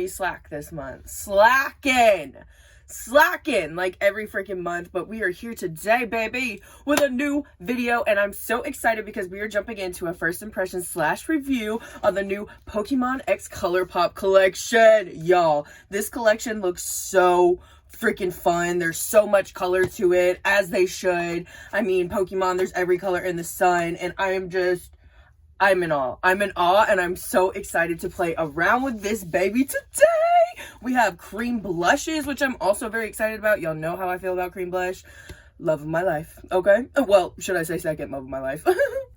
slack this month. Slacking like every freaking month, but we are here today, baby, with a new video, and I'm so excited because we are jumping into a first impression / review of the new Pokemon X ColourPop collection. Y'all, this collection looks so freaking fun. There's so much color to it, as they should. I mean, Pokemon, there's every color in the sun, and I'm in awe. I'm in awe, and I'm so excited to play around with this baby today. We have cream blushes, which I'm also very excited about. Y'all know how I feel about cream blush. Love of my life, okay? Well, should I say second love of my life?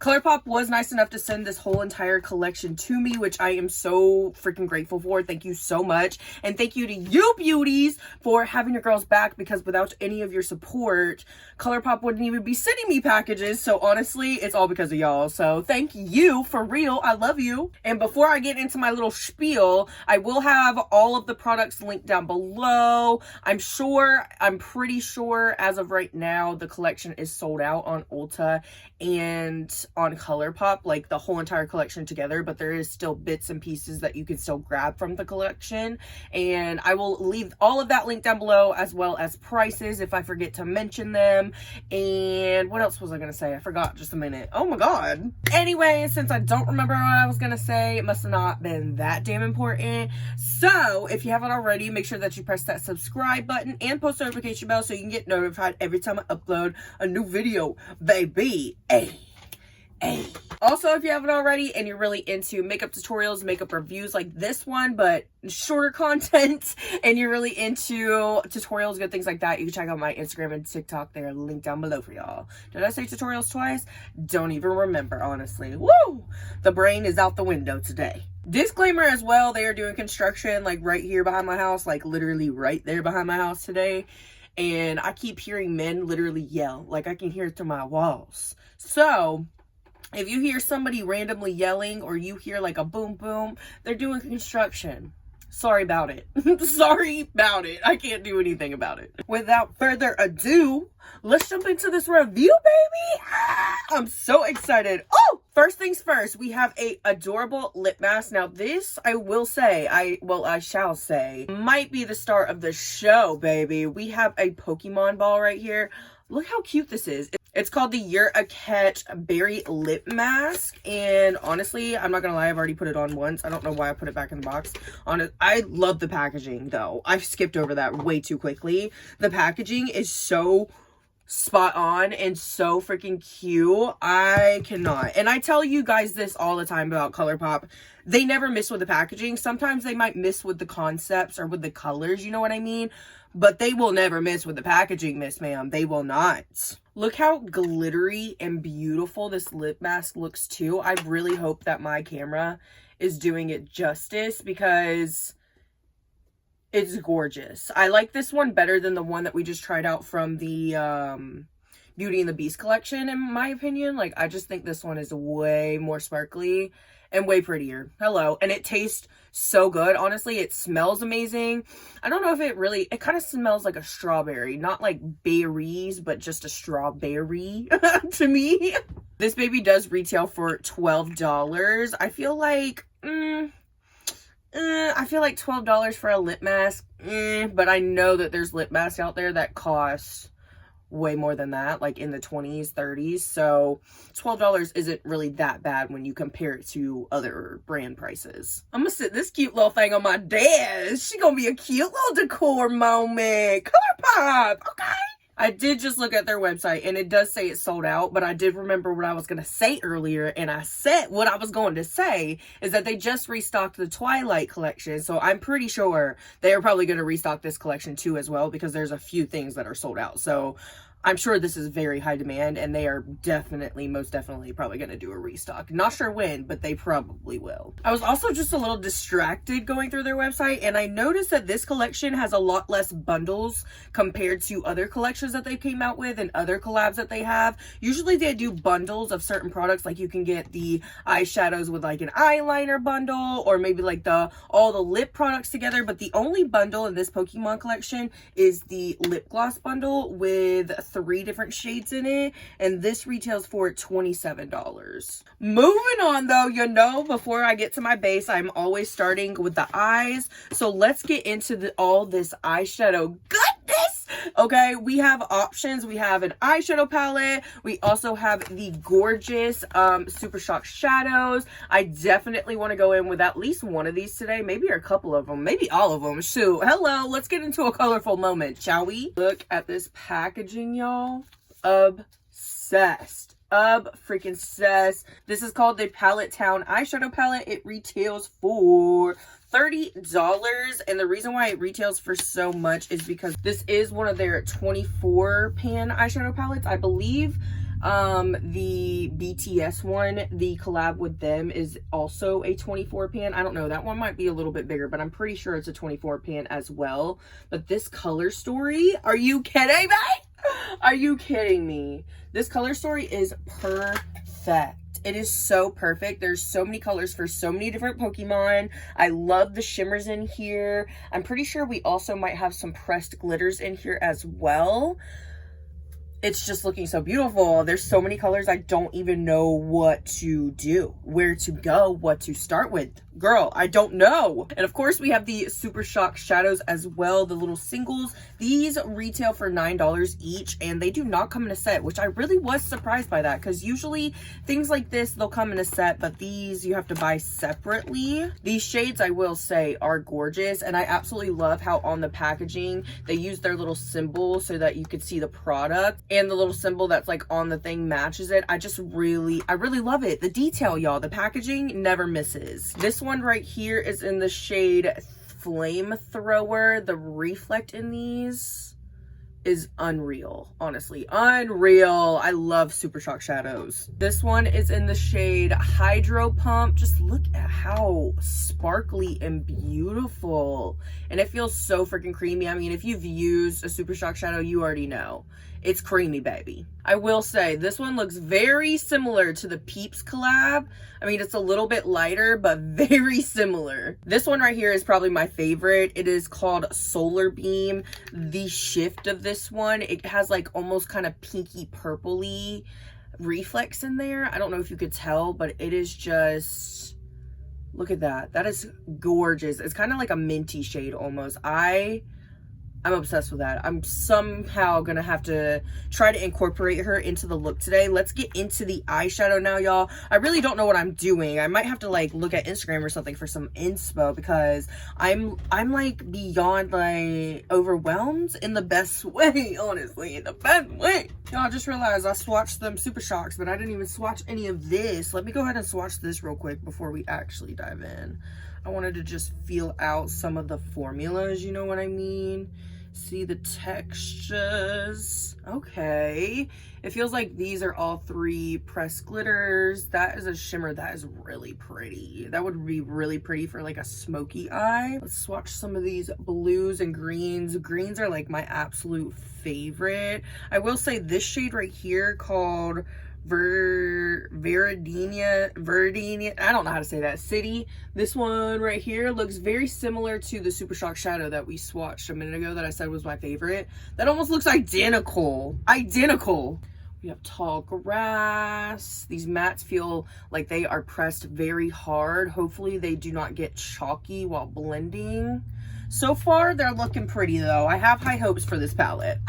ColourPop was nice enough to send this whole entire collection to me, which I am so freaking grateful for. Thank you so much. And thank you to you beauties for having your girls back, because without any of your support, ColourPop wouldn't even be sending me packages. So honestly, it's all because of y'all. So thank you, for real. I love you. And before I get into my little spiel, I will have all of the products linked down below. I'm pretty sure as of right now, the collection is sold out on Ulta and on ColourPop, like the whole entire collection together, but there is still bits and pieces that you can still grab from the collection, and I will leave all of that linked down below, as well as prices if I forget to mention them. And what else was I gonna say? I forgot just a minute. Oh my god. Anyway, since I don't remember what I was gonna say, it must have not been that damn important. So if you haven't already, make sure that you press that subscribe button and post notification bell so you can get notified every time I upload a new video, baby. Hey. Also, if you haven't already and you're really into makeup tutorials, makeup reviews like this one, but shorter content, and you're really into tutorials, good things like that, you can check out my Instagram and TikTok. They're linked down below for y'all. Did I say tutorials twice? Don't even remember, honestly. Woo! The brain is out the window today. Disclaimer as well, they are doing construction like right here behind my house, like literally right there behind my house today. And I keep hearing men literally yell, like I can hear it through my walls. So if you hear somebody randomly yelling, or you hear like a boom boom, they're doing construction. Sorry about it. Sorry about it. I can't do anything about it. Without further ado, let's jump into this review, baby. I'm so excited. Oh, first things first, we have a adorable lip mask. Now this, I will say, I shall say, might be the star of the show, baby. We have a Pokemon ball right here. Look how cute this is. It's called the You're a Catch Berry Lip Mask. And honestly, I'm not gonna lie, I've already put it on once. I don't know why I put it back in the box. I love the packaging though. I skipped over that way too quickly. The packaging is so spot on and so freaking cute. I cannot. And I tell you guys this all the time about ColourPop. They never miss with the packaging. Sometimes they might miss with the concepts or with the colors, you know what I mean? But they will never miss with the packaging, miss ma'am. They will not. Look how glittery and beautiful this lip mask looks too. I really hope that my camera is doing it justice, because it's gorgeous. I like this one better than the one that we just tried out from the Beauty and the Beast collection, in my opinion. Like, I just think this one is way more sparkly and way prettier. Hello. And it tastes so good. Honestly, it smells amazing. I don't know if it kind of smells like a strawberry. Not like berries, but just a strawberry to me. This baby does retail for $12. I feel like, $12 for a lip mask, but I know that there's lip masks out there that cost way more than that, like in the 20s, 30s. So $12 isn't really that bad when you compare it to other brand prices. I'm gonna sit this cute little thing on my desk. She gonna be a cute little decor moment. ColourPop, okay? I did just look at their website, and it does say it's sold out, but I did remember what I was going to say earlier, and I said what I was going to say is that they just restocked the Twilight collection, so I'm pretty sure they are probably going to restock this collection too as well, because there's a few things that are sold out. So I'm sure this is very high demand, and they are most definitely probably going to do a restock. Not sure when, but they probably will. I was also just a little distracted going through their website, and I noticed that this collection has a lot less bundles compared to other collections that they came out with and other collabs that they have. Usually they do bundles of certain products, like you can get the eyeshadows with like an eyeliner bundle, or maybe like all the lip products together, but the only bundle in this Pokemon collection is the lip gloss bundle with 3 different shades in it, and this retails for $27. Moving on though, you know, before I get to my base, I'm always starting with the eyes. So let's get into all this eyeshadow goodness. Okay, we have options. We have an eyeshadow palette. We also have the gorgeous Super Shock shadows. I definitely want to go in with at least one of these today, maybe a couple of them, maybe all of them. Shoot, hello, let's get into a colorful moment, shall we? Look at this packaging, y'all. Obsessed. Freaking obsessed. This is called the Pallet Town eyeshadow palette. It retails for $30, and the reason why it retails for so much is because this is one of their 24 pan eyeshadow palettes. I believe the BTS one, the collab with them, is also a 24 pan. I don't know, that one might be a little bit bigger, but I'm pretty sure it's a 24 pan as well. But this color story, are you kidding me? Are you kidding me? This color story is perfect. It is so perfect. There's so many colors for so many different Pokemon. I love the shimmers in here. I'm pretty sure we also might have some pressed glitters in here as well. It's just looking so beautiful. There's so many colors. I don't even know what to do, where to go, what to start with. Girl, I don't know. And of course we have the Super Shock shadows as well, the little singles. These retail for $9 each, and they do not come in a set, which I really was surprised by that, because usually things like this, they'll come in a set, but these you have to buy separately. These shades, I will say, are gorgeous, and I absolutely love how on the packaging they use their little symbol so that you could see the product, and the little symbol that's like on the thing matches it. I really love it. The detail, y'all, the packaging never misses. This one right here is in the shade Flamethrower. The reflect in these is unreal, honestly, unreal. I love Super Shock shadows. This one is in the shade Hydra-Pump. Just look at how sparkly and beautiful, and it feels so freaking creamy. I mean, if you've used a Super Shock shadow, you already know it's creamy, baby. I will say this one looks very similar to the Peeps collab. I mean, it's a little bit lighter, but very similar. This one right here is probably my favorite. It is called Solar Beam. The shift of this one, it has like almost kind of pinky purpley reflex in there. I don't know if you could tell, but it is just, look at that. That is gorgeous. It's kind of like a minty shade almost. I'm obsessed with that. I'm somehow gonna have to try to incorporate her into the look today. Let's get into the eyeshadow now, y'all. I really don't know what I'm doing. I might have to like look at Instagram or something for some inspo, because I'm like beyond like overwhelmed in the best way, honestly, in the best way. Y'all, I just realized I swatched them Super Shocks, but I didn't even swatch any of this. Let me go ahead and swatch this real quick before we actually dive in. I wanted to just feel out some of the formulas, you know what I mean? See the textures. Okay, it feels like these are all 3 pressed glitters. That is a shimmer that is really pretty. That would be really pretty for like a smoky eye. Let's swatch some of these blues and greens. Greens are like my absolute favorite. I will say this shade right here called Verdenia, I don't know how to say that, City. This one right here looks very similar to the Super Shock shadow that we swatched a minute ago that I said was my favorite. That almost looks identical. We have Tall Grass. These mattes feel like they are pressed very hard. Hopefully they do not get chalky while blending. So far they're looking pretty though. I have high hopes for this palette.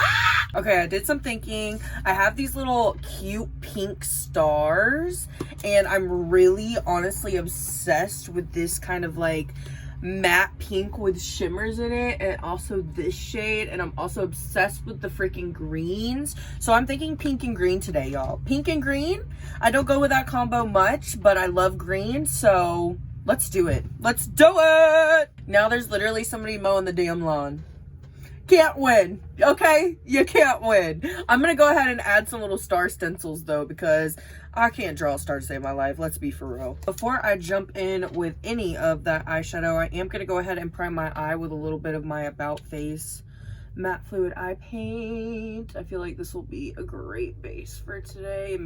Okay, I did some thinking. I have these little cute pink stars, and I'm really honestly obsessed with this kind of like matte pink with shimmers in it, and also this shade, and I'm also obsessed with the freaking greens. So I'm thinking pink and green today, y'all. Pink and green. I don't go with that combo much, but I love green, so let's do it. Let's do it! Now there's literally somebody mowing the damn lawn. Can't win, okay? You can't win. I'm gonna go ahead and add some little star stencils though, because I can't draw a star to save my life. Let's be for real. Before I jump in with any of that eyeshadow, I am gonna go ahead and prime my eye with a little bit of my About Face matte fluid eye paint. I feel like this will be a great base for today, and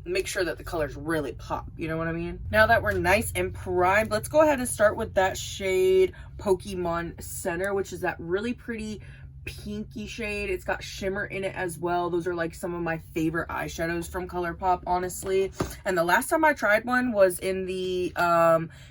make sure that the colors really pop, you know what I mean? Now that we're nice and primed, let's go ahead and start with that shade Pokemon Center, which is that really pretty pinky shade. It's got shimmer in it as well. Those are like some of my favorite eyeshadows from ColourPop, honestly. And the last time I tried one was in the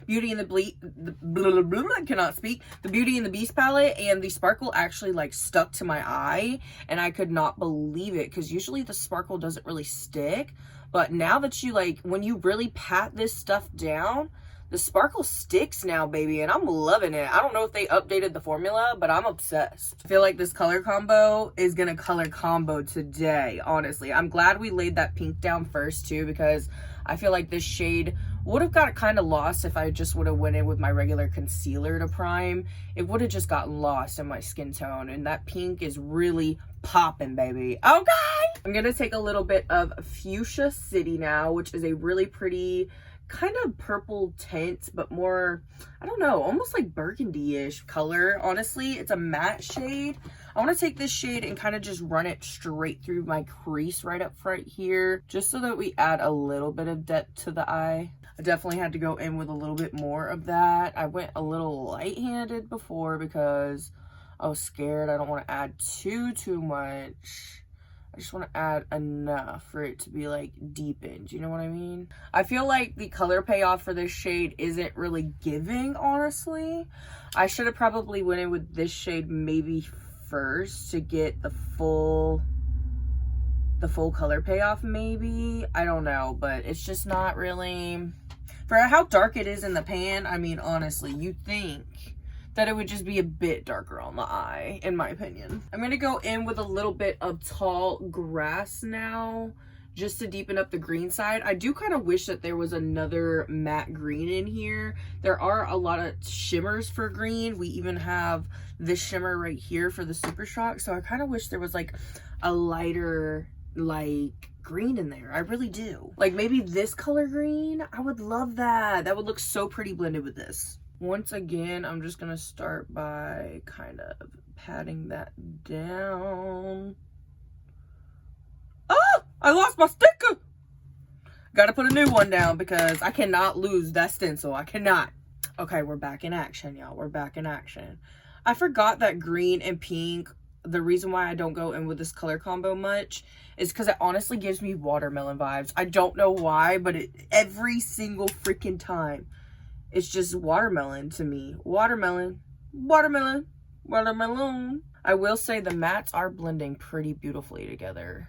Beauty and the I cannot speak. The Beauty and the Beast palette, and the sparkle actually like stuck to my eye, and I could not believe it, because usually the sparkle doesn't really stick. But now that you like, when you really pat this stuff down, the sparkle sticks now, baby, and I'm loving it. I don't know if they updated the formula, but I'm obsessed. I feel like this color combo is gonna color combo today, honestly. I'm glad we laid that pink down first, too, because I feel like this shade would have got kind of lost if I just would have went in with my regular concealer to prime. It would have just gotten lost in my skin tone, and that pink is really popping, baby. Okay! I'm gonna take a little bit of Fuchsia City now, which is a really pretty kind of purple tint, but more, I don't know, almost like burgundy-ish color. Honestly, it's a matte shade. I want to take this shade and kind of just run it straight through my crease right up front here, just so that we add a little bit of depth to the eye. I definitely had to go in with a little bit more of that. I went a little light-handed before because I was scared. I don't want to add too much. I just want to add enough for it to be like deepened, you know what I mean? I feel like the color payoff for this shade isn't really giving, honestly. I should have probably went in with this shade maybe first to get the full color payoff, maybe. I don't know, but it's just not really, for how dark it is in the pan. I mean, honestly, you think that it would just be a bit darker on the eye, in my opinion. I'm gonna go in with a little bit of Tall Grass now, just to deepen up the green side. I do kind of wish that there was another matte green in here. There are a lot of shimmers for green. We even have this shimmer right here for the Super Shock, so I kind of wish there was like a lighter, like, green in there. I really do. Like maybe this color green. I would love that. That would look so pretty blended with this. Once again, I'm just gonna start by kind of patting that down. Oh, I lost my sticker. Gotta put a new one down because I cannot lose that stencil. I cannot. Okay, we're back in action, y'all. We're back in action. I forgot that green and pink, the reason why I don't go in with this color combo much is because it honestly gives me watermelon vibes. I don't know why, but every single freaking time, it's just watermelon to me. Watermelon, watermelon, watermelon. I will say the mattes are blending pretty beautifully together.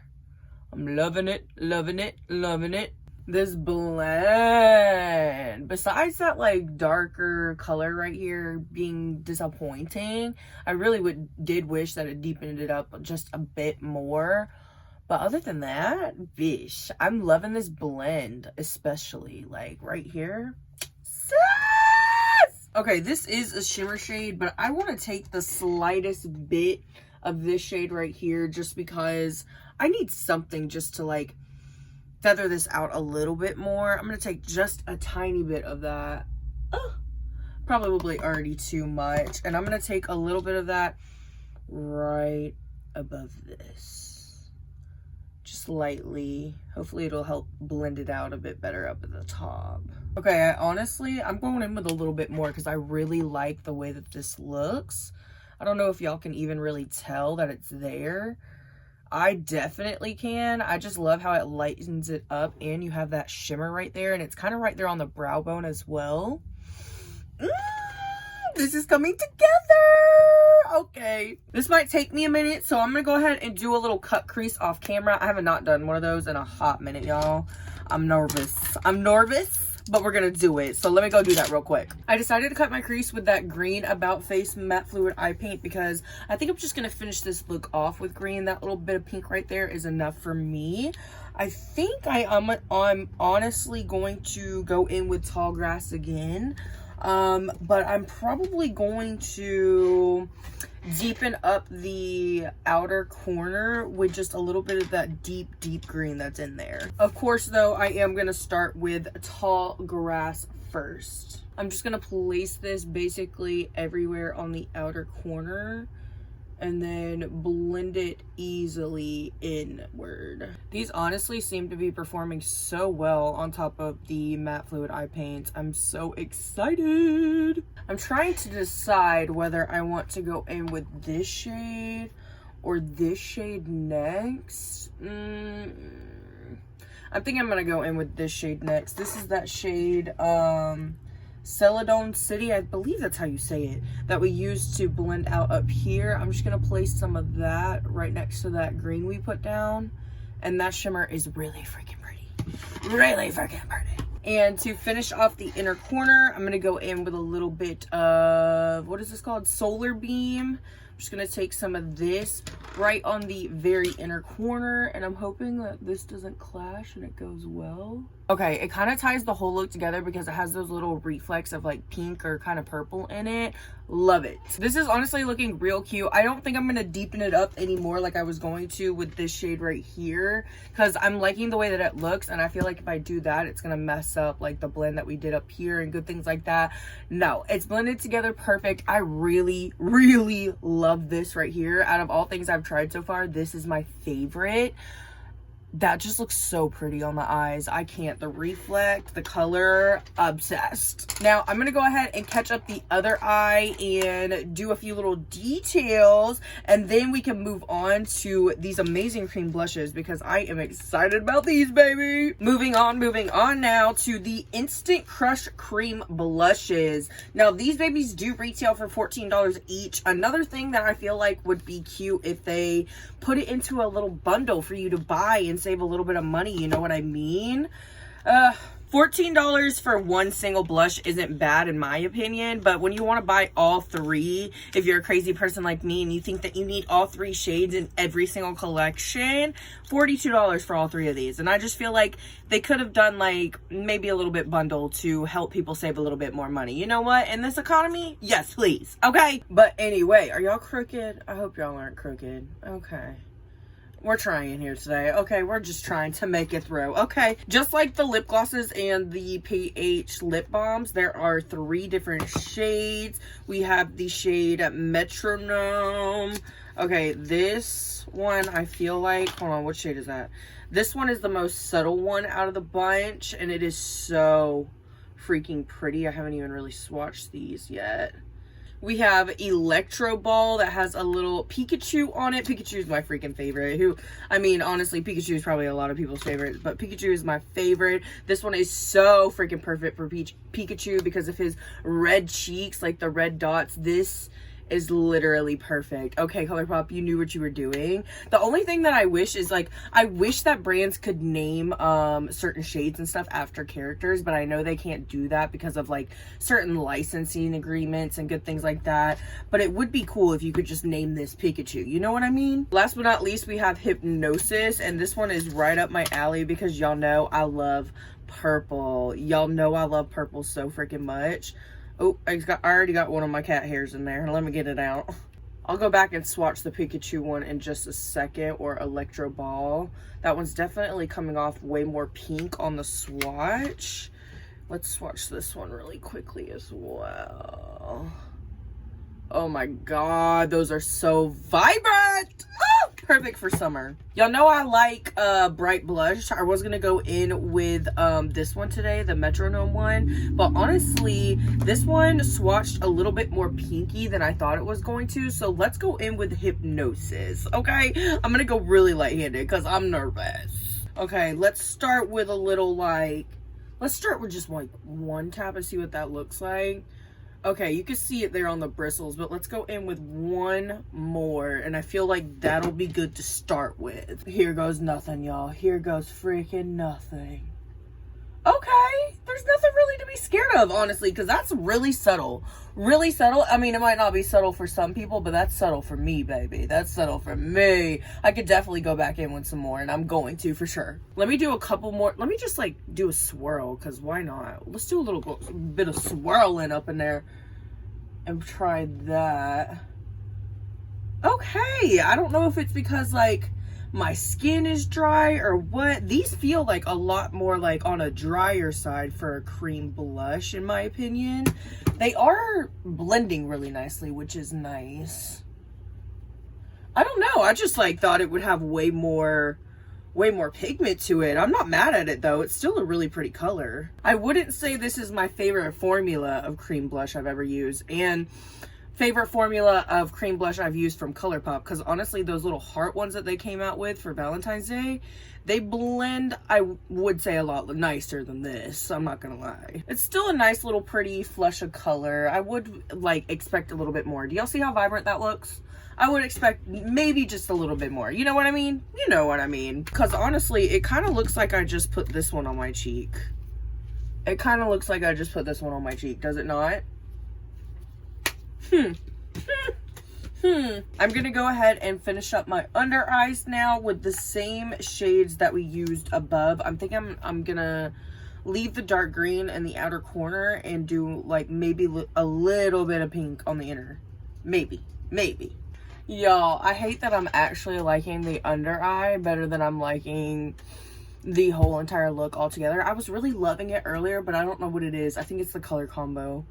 I'm loving it, loving it, loving it. This blend, besides that like darker color right here being disappointing, I really did wish that it deepened it up just a bit more. But other than that, bish, I'm loving this blend, especially like right here. Okay, this is a shimmer shade, but I want to take the slightest bit of this shade right here just because I need something just to like feather this out a little bit more. I'm going to take just a tiny bit of that. Probably already too much. And I'm going to take a little bit of that right above this. Just lightly. Hopefully it'll help blend it out a bit better up at the top. Okay, honestly, I'm going in with a little bit more because I really like the way that this looks. I don't know if y'all can even really tell that it's there. I definitely can. I just love how it lightens it up, and you have that shimmer right there, and it's kind of right there on the brow bone as well. This is coming together. Okay, this might take me a minute, so I'm gonna go ahead and do a little cut crease off camera. I have not done one of those in a hot minute, y'all. I'm nervous, but we're gonna do it. So let me go do that real quick. I decided to cut my crease with that green About Face matte fluid eye paint because I think I'm just gonna finish this look off with green. That little bit of pink right there is enough for me. I think I'm honestly going to go in with Tall Grass again. But I'm probably going to deepen up the outer corner with just a little bit of that deep green that's in there. Of course, though, I am going to start with Tall Grass first. I'm just going to place this basically everywhere on the outer corner. and then blend it easily inward. These honestly seem to be performing so well on top of the matte fluid eye paints. I'm so excited. I'm trying to decide whether I want to go in with this shade or this shade next. I think I'm gonna go in with this shade next. This is that shade Celadon City, I believe that's how you say it, that we used to blend out up here. I'm just gonna place some of that right next to that green we put down, and that shimmer is really freaking pretty. Really freaking pretty. And to finish off the inner corner, I'm gonna go in with a little bit of, what is this called? Solar Beam. I'm just gonna take some of this right on the very inner corner, and I'm hoping that this doesn't clash and it goes well. Okay, it kind of ties the whole look together because it has those little reflects of like pink or kind of purple in it. Love it. This is honestly looking real cute. I don't think I'm gonna deepen it up anymore like I was going to with this shade right here, because I'm liking the way that it looks, and I feel like if I do that, it's gonna mess up like the blend that we did up here and good things like that. No, it's blended together perfect. I really, really love this right here. Out of all things I've tried so far, this is my favorite. That just looks so pretty on the eyes. I can't. The reflect, the color, obsessed. Now I'm gonna go ahead and catch up the other eye and do a few little details, and then we can move on to these amazing cream blushes because I am excited about these, baby. Moving on now to the Instant Crush cream blushes. Now these babies do retail for $14 each. Another thing that I feel like would be cute if they put it into a little bundle for you to buy and save a little bit of money, you know what I mean? $14 for one single blush isn't bad in my opinion, but when you want to buy all three, if you're a crazy person like me and you think that you need all three shades in every single collection, $42 for all three of these. And I just feel like they could have done like maybe a little bit bundle to help people save a little bit more money. You know what? In this economy, yes please. Okay, but anyway, are y'all crooked? I hope y'all aren't crooked. Okay. We're trying here today. Okay, we're just trying to make it through. Okay, just like the lip glosses and the pH lip balms, there are 3 different shades. We have the shade Metronome. Okay, this one I feel like, hold on, what shade is that? This one is the most subtle one out of the bunch, and it is so freaking pretty. I haven't even really swatched these yet. We have Electro Ball that has a little Pikachu on it. Pikachu is my freaking favorite. I mean, honestly, Pikachu is probably a lot of people's favorite, but Pikachu is my favorite. This one is so freaking perfect for Pikachu because of his red cheeks, like the red dots. This is literally perfect. Okay, ColourPop, you knew what you were doing. The only thing that I wish is like, I wish that brands could name certain shades and stuff after characters, but I know they can't do that because of like certain licensing agreements and good things like that. But it would be cool if you could just name this Pikachu, you know what I mean? Last but not least, we have Hypnosis, and this one is right up my alley because y'all know I love purple. Y'all know I love purple so freaking much. Oh, I already got one of my cat hairs in there. Let me get it out. I'll go back and swatch the Pikachu one in just a second, or Electro Ball. That one's definitely coming off way more pink on the swatch. Let's swatch this one really quickly as well. Oh my god, those are so vibrant! Oh, perfect for summer. Y'all know I like bright blush. I was gonna go in with this one today, the Metronome one, but honestly, this one swatched a little bit more pinky than I thought it was going to, so let's go in with Hypnosis, okay? I'm gonna go really light-handed because I'm nervous. Okay, let's start with a little like, let's start with just like one tap and see what that looks like. Okay, you can see it there on the bristles, but let's go in with one more, and I feel like that'll be good to start with. Here goes nothing, y'all. Here goes freaking nothing. Okay, there's nothing really to be scared of, honestly, because that's really subtle. Really subtle. I mean, it might not be subtle for some people, but that's subtle for me, baby. That's subtle for me. I could definitely go back in with some more, and I'm going to for sure. Let me do a couple more. Let me just, like, do a swirl, because why not? Let's do a little bit of swirling up in there and try that. Okay, I don't know if it's because, like, my skin is dry or what. These feel like a lot more like on a drier side for a cream blush, in my opinion. They are blending really nicely, which is nice. I don't know. I just like thought it would have way more pigment to it. I'm not mad at it though. It's still a really pretty color. I wouldn't say this is my favorite formula of cream blush I've ever used, and favorite formula of cream blush I've used from ColourPop, because honestly those little heart ones that they came out with for Valentine's Day, they blend, I would say, a lot nicer than this. I'm not gonna lie. It's still a nice little pretty flush of color. I would like expect a little bit more. Do y'all see how vibrant that looks? I would expect maybe just a little bit more. You know what I mean? You know what I mean. Because honestly, it kind of looks like I just put this one on my cheek. It kind of looks like I just put this one on my cheek. Does it not? I'm going to go ahead and finish up my under eyes now with the same shades that we used above. I'm thinking I'm going to leave the dark green in the outer corner and do like maybe a little bit of pink on the inner. Maybe. Y'all, I hate that I'm actually liking the under eye better than I'm liking the whole entire look altogether. I was really loving it earlier, but I don't know what it is. I think it's the color combo.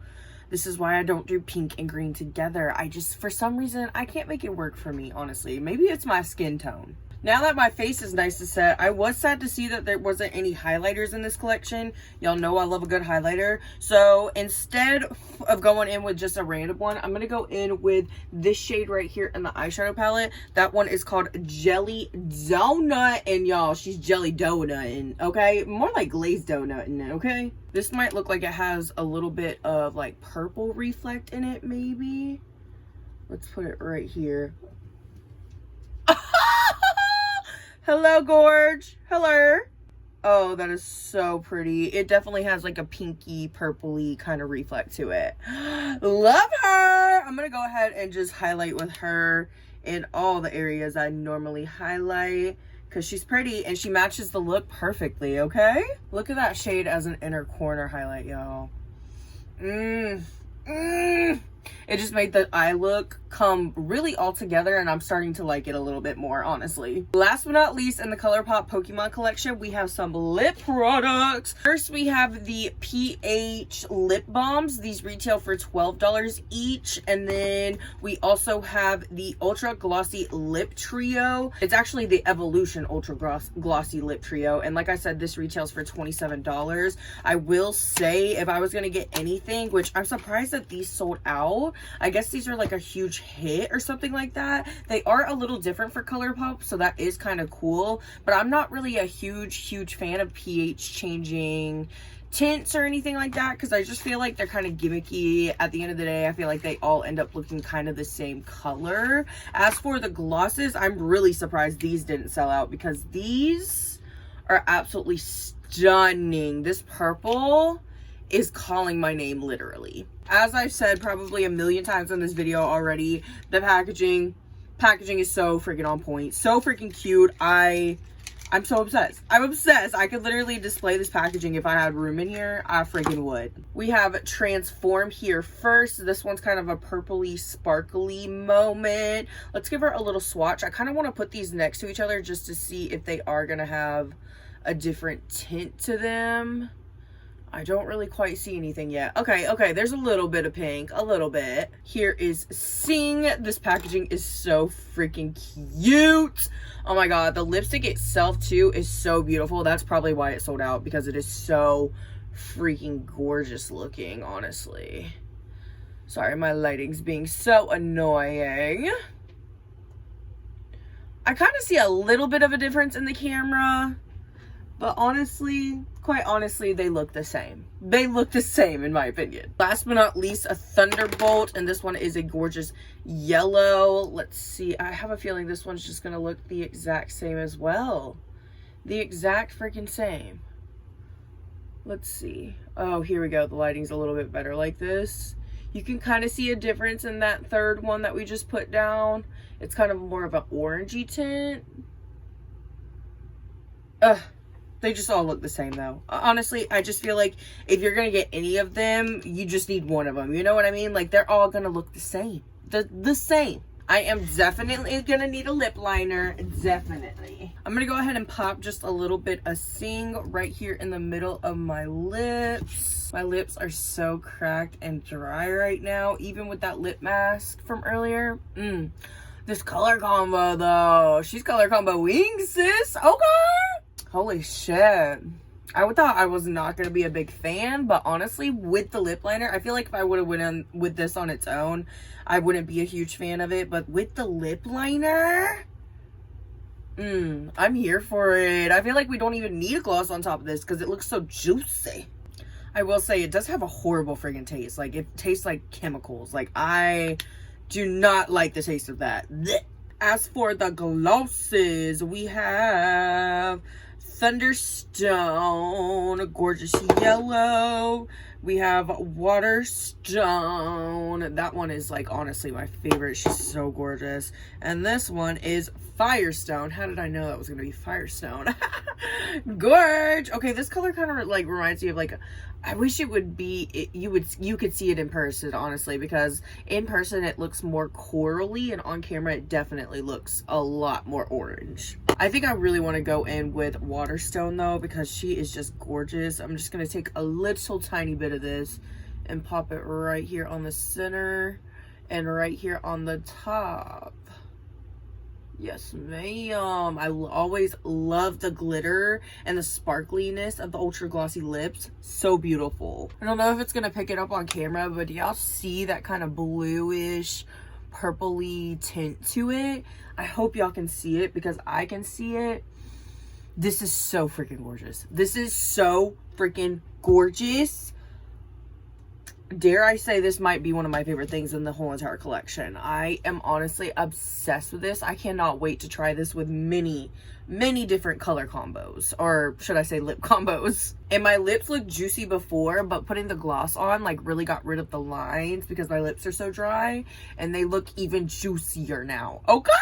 This is why I don't do pink and green together. I just, for some reason, I can't make it work for me, honestly. Maybe it's my skin tone. Now that my face is nice to set, I was sad to see that there wasn't any highlighters in this collection. Y'all know I love a good highlighter. So instead of going in with just a random one, I'm going to go in with this shade right here in the eyeshadow palette. That one is called Jelly Donut. And y'all, she's jelly donutting, okay? More like glazed donutting, okay? This might look like it has a little bit of like purple reflect in it, maybe. Let's put it right here. Hello, Gorge. Hello. Oh, that is so pretty. It definitely has like a pinky, purpley kind of reflect to it. Love her. I'm going to go ahead and just highlight with her in all the areas I normally highlight because she's pretty and she matches the look perfectly, okay? Look at that shade as an inner corner highlight, y'all. It just made the eye look come really all together, and I'm starting to like it a little bit more, honestly. Last but not least, in the ColourPop Pokemon collection, we have some lip products. First, we have the pH lip balms. These retail for $12 each. And then we also have the Ultra Glossy Lip Trio. It's actually the Evolution Ultra Glossy Lip Trio. And like I said, this retails for $27. I will say, if I was going to get anything, which I'm surprised that these sold out, I guess these are like a huge hit or something like that. They are a little different for ColourPop, so that is kind of cool. But I'm not really a huge fan of pH changing tints or anything like that, because I just feel like they're kind of gimmicky. At the end of the day, I feel like they all end up looking kind of the same color. As for the glosses, I'm really surprised these didn't sell out, because these are absolutely stunning. This purple is calling my name, literally. As I've said probably a million times in this video already, the packaging is so freaking on point, so freaking cute. I'm so obsessed. I'm obsessed. I could literally display this packaging if I had room in here. I freaking would. We have Transform here first. This one's kind of a purpley, sparkly moment. Let's give her a little swatch. I kind of want to put these next to each other just to see if they are going to have a different tint to them. I don't really quite see anything yet. Okay, there's a little bit of pink, a little bit. Here is Sing. This packaging is so freaking cute. Oh my god, the lipstick itself too is so beautiful. That's probably why it sold out, because it is so freaking gorgeous looking, honestly. Sorry, my lighting's being so annoying. I kind of see a little bit of a difference in the camera, but honestly, quite honestly, they look the same. They look the same, in my opinion. Last but not least, a Thunderbolt, and this one is a gorgeous yellow. Let's see. I have a feeling this one's just gonna look the exact same as well. The exact freaking same. Let's see. Oh, here we go. The lighting's a little bit better like this. You can kind of see a difference in that third one that we just put down. It's kind of more of an orangey tint. They just all look the same though. Honestly, I just feel like if you're gonna get any of them, you just need one of them. You know what I mean? Like, they're all gonna look the same. The same. I am definitely gonna need a lip liner. Definitely. I'm gonna go ahead and pop just a little bit of Sing right here in the middle of my lips. My lips are so cracked and dry right now, even with that lip mask from earlier. This color combo, though. She's color comboing, sis. Okay. Holy shit. I thought I was not going to be a big fan, but honestly, with the lip liner, I feel like if I would have went in with this on its own, I wouldn't be a huge fan of it. But with the lip liner, I'm here for it. I feel like we don't even need a gloss on top of this because it looks so juicy. I will say it does have a horrible friggin' taste. Like, it tastes like chemicals. Like, I do not like the taste of that. Blech. As for the glosses, we have Thunderstone, gorgeous yellow. We have Waterstone. That one is, like, honestly my favorite. She's so gorgeous. And this one is Firestone. How did I know that was gonna be Firestone? Gorge. Okay, this color kind of like reminds me of, like, I wish it would be, you could see it in person, honestly, because in person it looks more corally, and on camera it definitely looks a lot more orange. I think I really want to go in with Waterstone though, because she is just gorgeous. I'm just going to take a little tiny bit of this and pop it right here on the center and right here on the top. Yes, ma'am. I always love the glitter and the sparkliness of the ultra glossy lips. So beautiful. I don't know if it's going to pick it up on camera, but do y'all see that kind of bluish, purpley tint to it? I hope y'all can see it because I can see it. This is so freaking gorgeous. This is so freaking gorgeous. Dare I say this might be one of my favorite things in the whole entire collection. I am honestly obsessed with this. I cannot wait to try this with many different color combos, or should I say lip combos. And my lips looked juicy before, but putting the gloss on like really got rid of the lines because my lips are so dry, and they look even juicier now. Okay,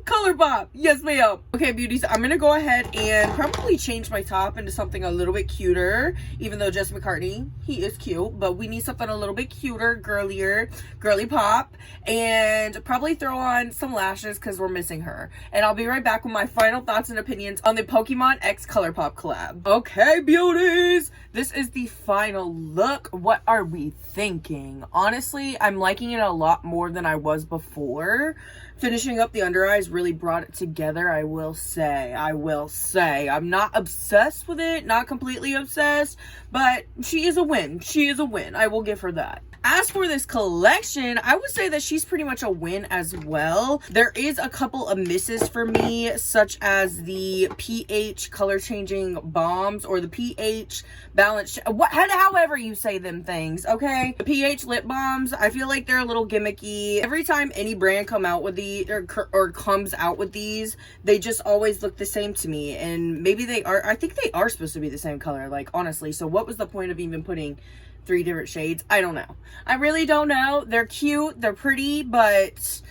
ColourPop, yes ma'am. Okay, beauties, I'm gonna go ahead and probably change my top into something a little bit cuter, even though Jess McCartney, he is cute, but we need something a little bit cuter, girlier, girly pop, and probably throw on some lashes because we're missing her. And I'll be right back with my final thoughts and opinions on the Pokemon X ColourPop collab. Okay, beauties, this is the final look. What are we thinking? Honestly, I'm liking it a lot more than I was before. Finishing up the under eyes really brought it together, I will say. I'm not obsessed with it, not completely obsessed, but she is a win. She is a win. I will give her that. As for this collection, I would say that she's pretty much a win as well. There is a couple of misses for me, such as the pH color changing balms or the pH balance, however you say them things, okay? The pH lip balms, I feel like they're a little gimmicky. Every time any brand come out with these or comes out with these, they just always look the same to me. And maybe they are, I think they are supposed to be the same color, like honestly. So what was the point of even putting 3 different shades? I don't know. I really don't know. They're cute, they're pretty, but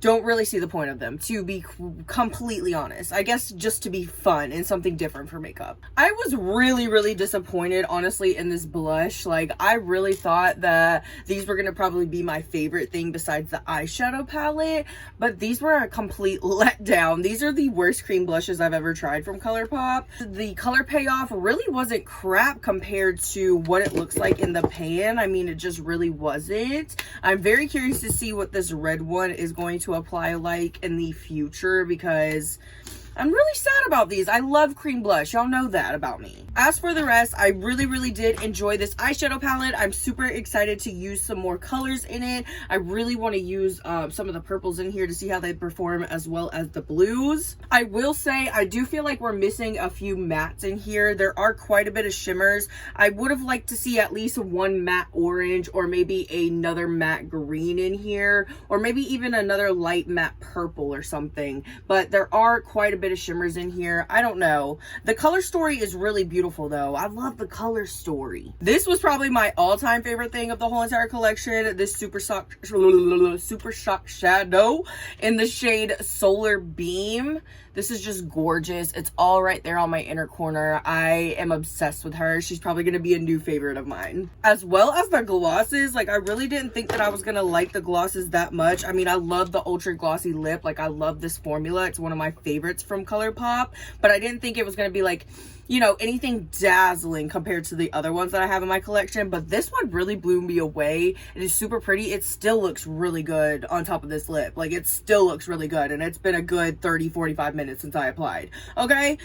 don't really see the point of them, to be completely honest. I guess just to be fun and something different for makeup. I was really disappointed, honestly, in this blush. Like, I really thought that these were gonna probably be my favorite thing besides the eyeshadow palette, but these were a complete letdown. These are the worst cream blushes I've ever tried from ColourPop. The color payoff really wasn't crap compared to what it looks like in the pan. I mean, it just really wasn't. I'm very curious to see what this red one is going to apply like in the future, because I'm really sad about these. I love cream blush. Y'all know that about me. As for the rest, I really did enjoy this eyeshadow palette. I'm super excited to use some more colors in it. I really want to use some of the purples in here to see how they perform, as well as the blues. I will say, I do feel like we're missing a few mattes in here. There are quite a bit of shimmers. I would have liked to see at least one matte orange, or maybe another matte green in here, or maybe even another light matte purple or something. But there are quite a bit of shimmers in here. I don't know. The color story is really beautiful though. I love the color story. This was probably my all-time favorite thing of the whole entire collection. This Super Shock Shadow in the shade Solar Beam. This is just gorgeous. It's all right there on my inner corner. I am obsessed with her. She's probably going to be a new favorite of mine. As well as the glosses. Like, I really didn't think that I was going to like the glosses that much. I mean, I love the ultra glossy lip. Like, I love this formula. It's one of my favorites from ColourPop. But I didn't think it was going to be like you know, anything dazzling compared to the other ones that I have in my collection, but this one really blew me away. It is super pretty. It still looks really good on top of this lip. Like, it still looks really good, and it's been a good 30-45 minutes since I applied. Okay,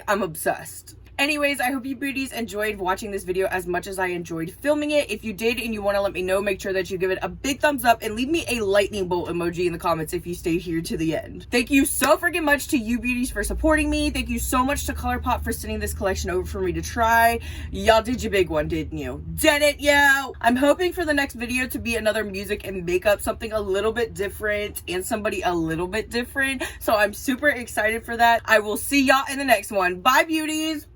I'm obsessed. Anyways, I hope you beauties enjoyed watching this video as much as I enjoyed filming it. If you did and you want to let me know, make sure that you give it a big thumbs up and leave me a lightning bolt emoji in the comments if you stayed here to the end. Thank you so freaking much to you beauties for supporting me. Thank you so much to ColourPop for sending this collection over for me to try. Y'all did your big one, didn't you? Didn't you? I'm hoping for the next video to be another music and makeup, something a little bit different and somebody a little bit different. So I'm super excited for that. I will see y'all in the next one. Bye, beauties.